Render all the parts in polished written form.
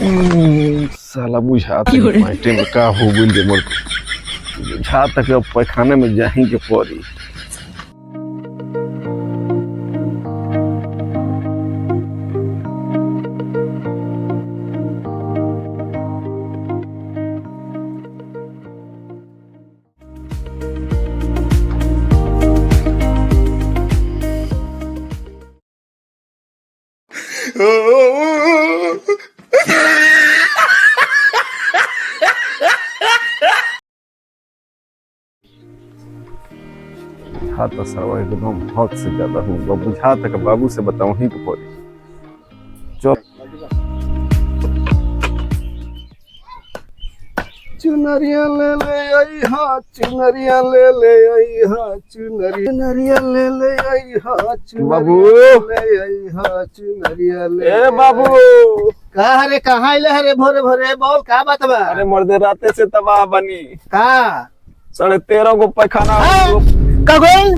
साला बुझाता पार्टी में का हो गइल जे मोर बुझाता के अब पैखाना में जाही के पड़ी। बुझाता सरवा एकदम हद से ज्यादा हूँ। बुझाता कि बाबू से बताऊं ही तो पड़ी। चल चुनरिया ले ले आई हा, चुनरिया ले ले आई हा, चुनरिया ले ले आई हा, बाबू ले आई हा, चुनरिया ले। ए बाबू कहा रे कहाँ आइले हरे भोरे भोरे बोल का बात बा? अरे मर्दे राते से तबाह बनी। का 13.5 गो पैखाना हो। का गोल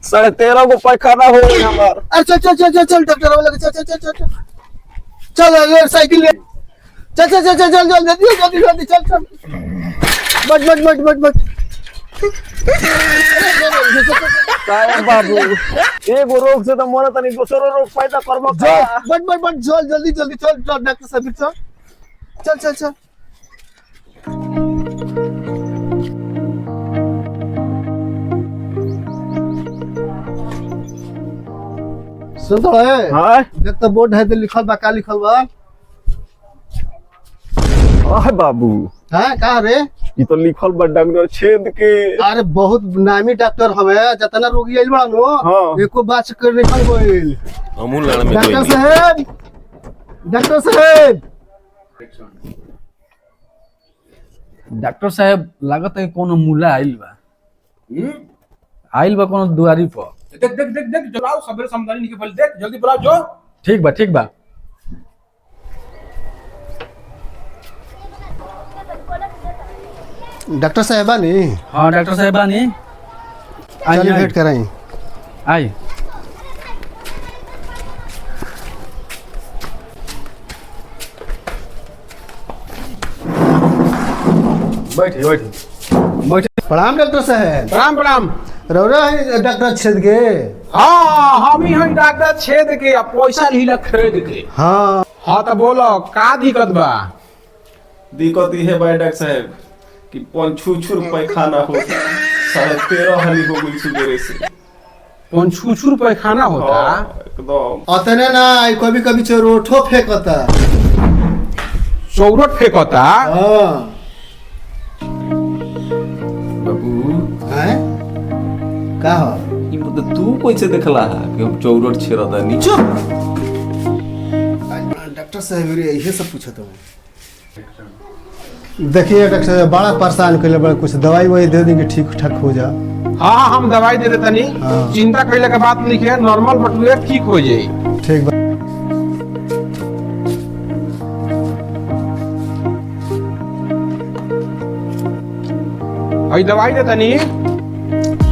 13.5 गो पैखाना हो हमार। अरे चल चल चल चल चल डॉक्टर वाला चल चल चल चल चल ले साइकिल ले चल चल चल चल चल जल्दी जल्दी जल्दी चल चल बच बच बच बच बच काय बाबू एगो रोग से तो मरत नहीं, दूसरो रोग पैदा करबो का। बच बच बच चल जल्दी जल्दी चल चल डॉक्टर साहब चल चल चल चल सुन तो है। हां देख तो बोर्ड है, लिखल बा का लिखल बा? हां बाबू हां का रे ये तो लिखल बा डॉक्टर छेद के। अरे बहुत नामी डॉक्टर हवे, जतना रोगी आइल बा नो हाँ। एको बात कर निकल गइल। हमू लड़ में डॉक्टर साहब डॉक्टर साहब लागत है कोनो मुला आइल बा। आइल बा कोनो दुआरी पर। देख देख देख देख चलाओ सबेरे समझानी नहीं के बोल देख जल्दी बुलाओ जो। ठीक बा ठीक बा। डॉक्टर साहब नी हाँ डॉक्टर साहब बानी। चलिए भेंट कराई। आई बैठिए बैठिए बैठिए। प्रणाम डॉक्टर साहब। प्रणाम प्रणाम। रौरा है डॉक्टर छेद के? हाँ हम ही हैं डॉक्टर छेद के अब पैसा लीला खरीद के। हाँ हाँ तो बोलो का दिक्कत बा? दिक्कत ये है भाई डॉक्टर साहब कि 5 पैखाना हो 13.5 हाली हो गई सुबह से। 5 रुपए खाना होता एकदम अतने ना कभी कभी चोरोठो फेंकता। चौरट फेंकता। हाँ बाबू हैं का हो? ई मतलब तू कैसे देखला कि हम चौरट छेरता नी? चुप। डॉक्टर साहब रे यही सब पूछत हूँ। देखिए डॉक्टर साहब बड़ा परेशान कर बड़ा, कुछ दवाई ववाई दे देंगे ठीक ठाक हो जा। हाँ हम दवाई दे देता नहीं। हाँ। चिंता कैले के बात नहीं है, नॉर्मल बटुए ठीक हो जाई। ठीक बा। हई दवाई देता नहीं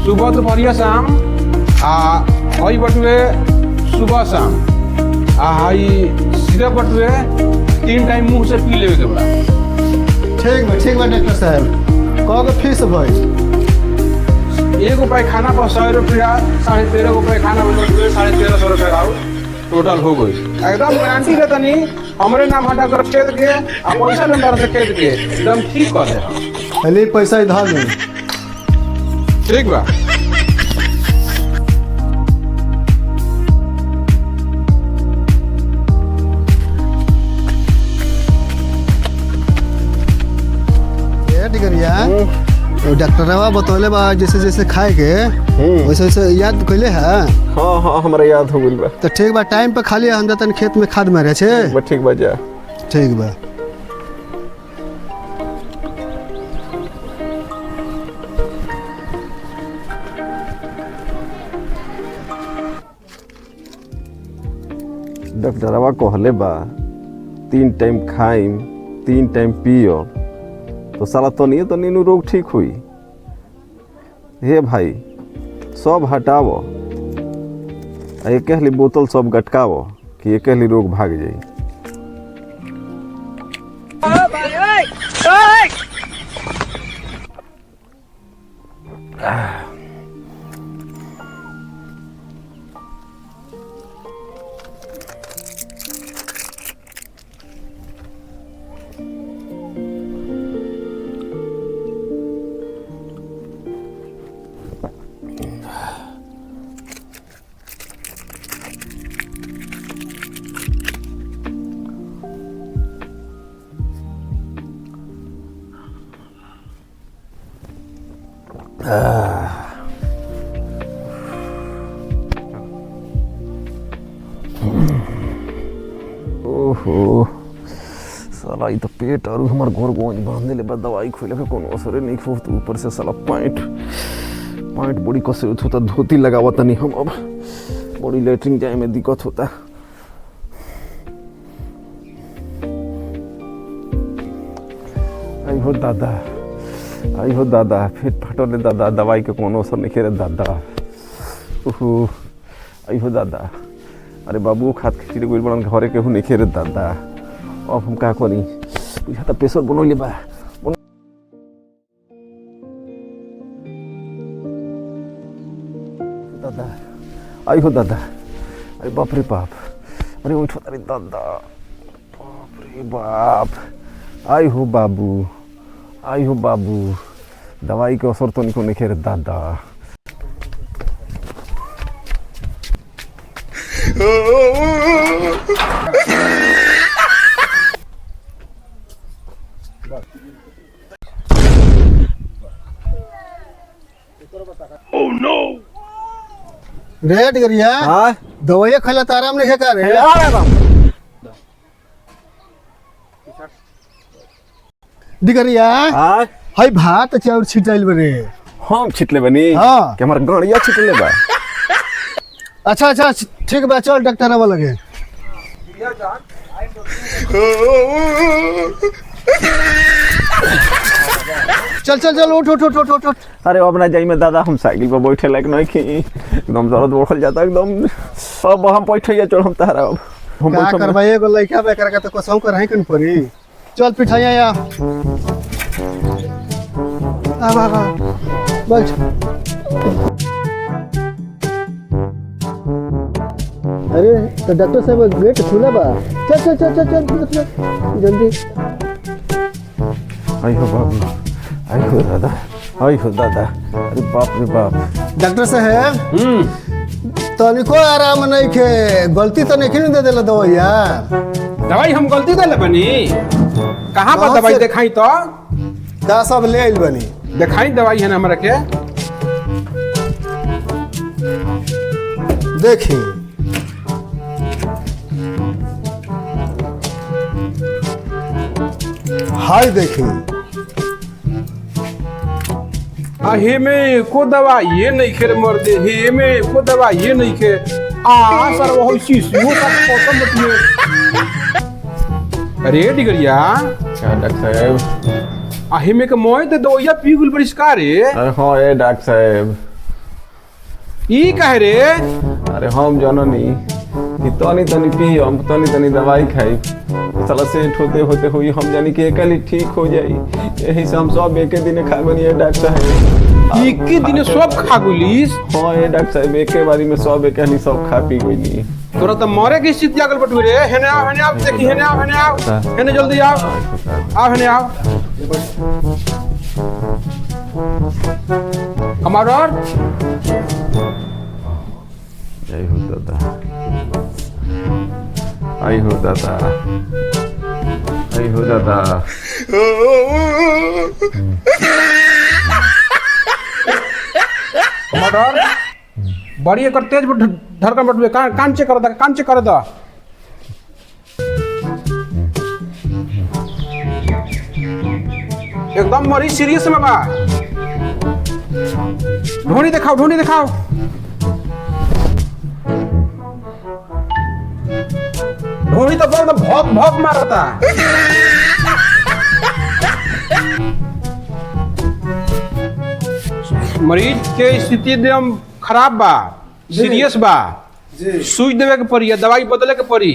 सुबह दोपहरिया शाम आ हई बटुए सुबह शाम आ हई सिरप बटुए 3 टाइम मुंह से पी लेवे के बा। ठीक बा डॉक्टर साहब। कौन फीस भाई? एगो पैखाना पर 100 रुपया, 13.5 गो पैखाना में 1350 रुपया आओ टोटल हो गई। एकदम गारंटी देता नहीं हमरे नाम हटा कर खेद के आ पैसा नंबर से खेद के एकदम ठीक कर दे। पहले पैसा इधर दे। ठीक बा। ये डिगरिया तो डॉक्टरवा बतौले बा जैसे जैसे खाए के वैसे वैसे याद कैले है? हाँ हाँ हमरा याद हो गइल बा। तो ठीक बा, टाइम पे खाली हम जतन खेत में खाद मारे छे। ठीक बा जा। ठीक बा। डॉक्टरवा कहले बा 3 टाइम खाइम 3 टाइम पियो तो साला तो नीनू रोग ठीक हुई। हे भाई सब हटावो एक बोतल सब गटकावो कि एक रोग भाग जाई। ओहो साला ये तो पेट और हमार घर गोंज बांधने ले बाद दवाई खोले के कोनो असर नहीं खो तो ऊपर से साला पैंट बड़ी कसे होता धोती लगावा तनी हम अब बड़ी लेटरिन जाए में दिक्कत होता। आई हो दादा फिर फटले दादा दवाई के कोनो असर नहीं करे दादा। ओहो आई हो दादा अरे बाबू खात खिचड़ी गोल बड़न घरे केहू नहीं खेरे दादा अब हम का करी बुझा त प्रेशर बनोले बा दादा आई हो दादा अरे बाप रे बाप अरे उठो अरे दादा बाप रे बाप आई हो बाबू दवाई के असर तो नहीं खेरे दादा। रेट करिया हाँ दवाइयाँ खिला तो आराम नहीं का रे दिगरिया हाँ हाय भात चाउर छिटाइल बरे हम छिटले बनी हाँ। कि हमार गणिया छिटले बा। अच्छा अच्छा ठीक बा चल डॉक्टर आवा लगे। चल चल चल उठ उठ उठ उठ उठ अरे अब ना जाई में दादा हम साइकिल पर बैठे लायक नहीं खी एकदम दर्द उठल जाता एकदम अब हम बैठे चल हम तारा अब हम का बैठम करवाइए एगो लइका बेकर का तो कसौ कर है कन परी चल पिठाइया या आ बैठ अरे तो डॉक्टर साहब गेट खुला बा चल चल चल चल चल जल्दी आई हो बाबू आई हो दादा अरे बाप रे बाप डॉक्टर साहब तनिको आराम नहीं खे गलती तो नहीं दे देला दवाइया दवाई हम गलती दे बनी कहाँ पर कहाँ दवाई से? दिखाई तो का सब ले आइल बनी दिखाई दवाई है ना हमारा के देखी हाय देखी हे में को दवा ये नहीं खे मर दे हे में को दवा ये नहीं खे सर वो शीशो सब मौसम बतिए अरे डिगरिया क्या डॉक्टर साहब हे में के मोय ते दवाइया पी गुल परिष्कार रे अरे हाँ ए डॉक्टर साहब ई कह रे अरे हम जननी कि तनी पी हम तनी दवाई खाई साला सेट होते हुई हम जानी कि अकेले ठीक हो जाई यही से हम सब एक दिन खा बनी डॉक्टर साहब एक दिन सब खा गुलिस हाँ ये डॉक्टर साहब एक बारी में सब एक सब खा पी गई तोरा तो मरे की स्थिति आगल बटुए रे हेने आओ देखी हेने आओ हेने जल्दी आओ हेने आओ हमारा जय हो दादा आई हो दादा आई हो दादा मर्डर बड़ी एक तेज धड़कन बटुए कान चेक कर दा एकदम मरीज सीरियस में बा ढोनी दिखाओ ढोनी तो एकदम भौक मारता मरीज के स्थिति एकदम खराब बा सीरियस बा सुई देवे के पड़ी दवाई बदले के पड़ी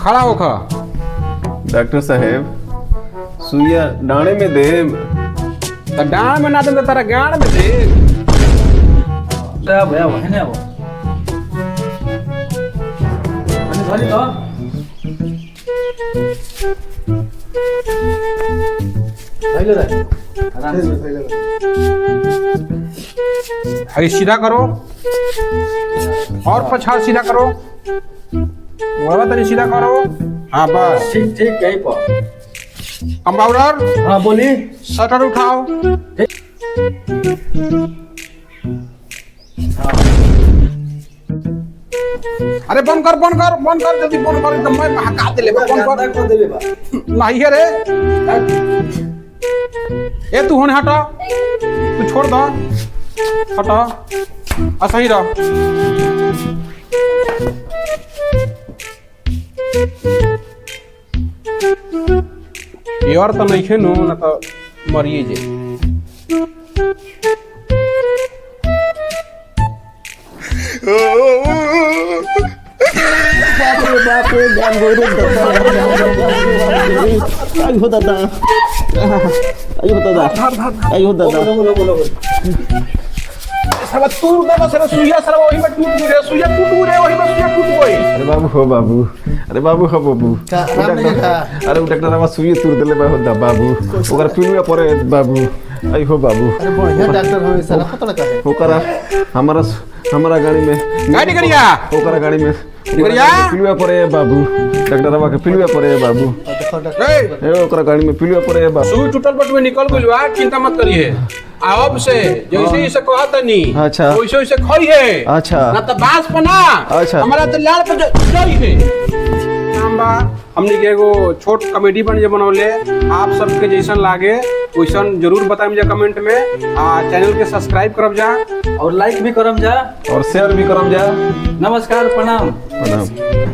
खड़ा होखा। डॉक्टर साहेब सुइया डाणे में दे। तो डांड में ना दे तो तारा गांड में दे। साहब भैया है ना वो धरी तो पहले रहे आराम से अरे सीधा करो और पछाड़ सीधा करो। बाबा तनी सीधा करो। हाँ बस ठीक ठीक यही पर कंपाउंडर हाँ बोली शटर उठाओ। अरे बंद कर जल्दी बंद कर। एकदम मैं हका दे ले बंद कर। कर देबे बा नहीं है रे। ए तू होने हटा। तू छोड़ दो। हटा सही रह। यार तो नहीं खेनो ना तो मरिए जे। बाप रे जान गोरे आई हो दादा आई हो दादा साला तू दादा साला सुइया साला वही में टूट गई। सुइया टूट गई वही में सुइया टूट गई। अरे बाबू हो बाबू। अरे बाबू हो बाबू। का राम ने का अरे डॉक्टर आवा सुइया तुर देले बा होदा बाबू। ओकर पिलुआ परे बाबू। आई हो बाबू। अरे बढ़िया डॉक्टर हो साला पता लगा है ओकरा हमारा गाड़ी में गाड़ी करिया ओकरा गाड़ी में करिया पिलुआ परे बाबू। डॉक्टर आवा के पिलुआ परे बाबू। देखो डॉक्टर ए ए ओकरा गाड़ी में पिलुआ परे बाबू। सुई टूटल बट में निकल गइल बा। चिंता मत करिए। अब से जैसे जैसे कहा तनी अच्छा। वैसे वैसे खोई है। अच्छा। ना तो बास पना अच्छा। हमारा तो लाल पे जाई है। नाम बा हमने के एगो छोट कॉमेडी बन जे बनौले। आप सबके जैसन लागे वैसन जरूर बताएं जा कमेंट में। चैनल के सब्सक्राइब करब जा और लाइक भी करम जा और शेयर भी करम जा। नमस्कार प्रणाम प्रणाम।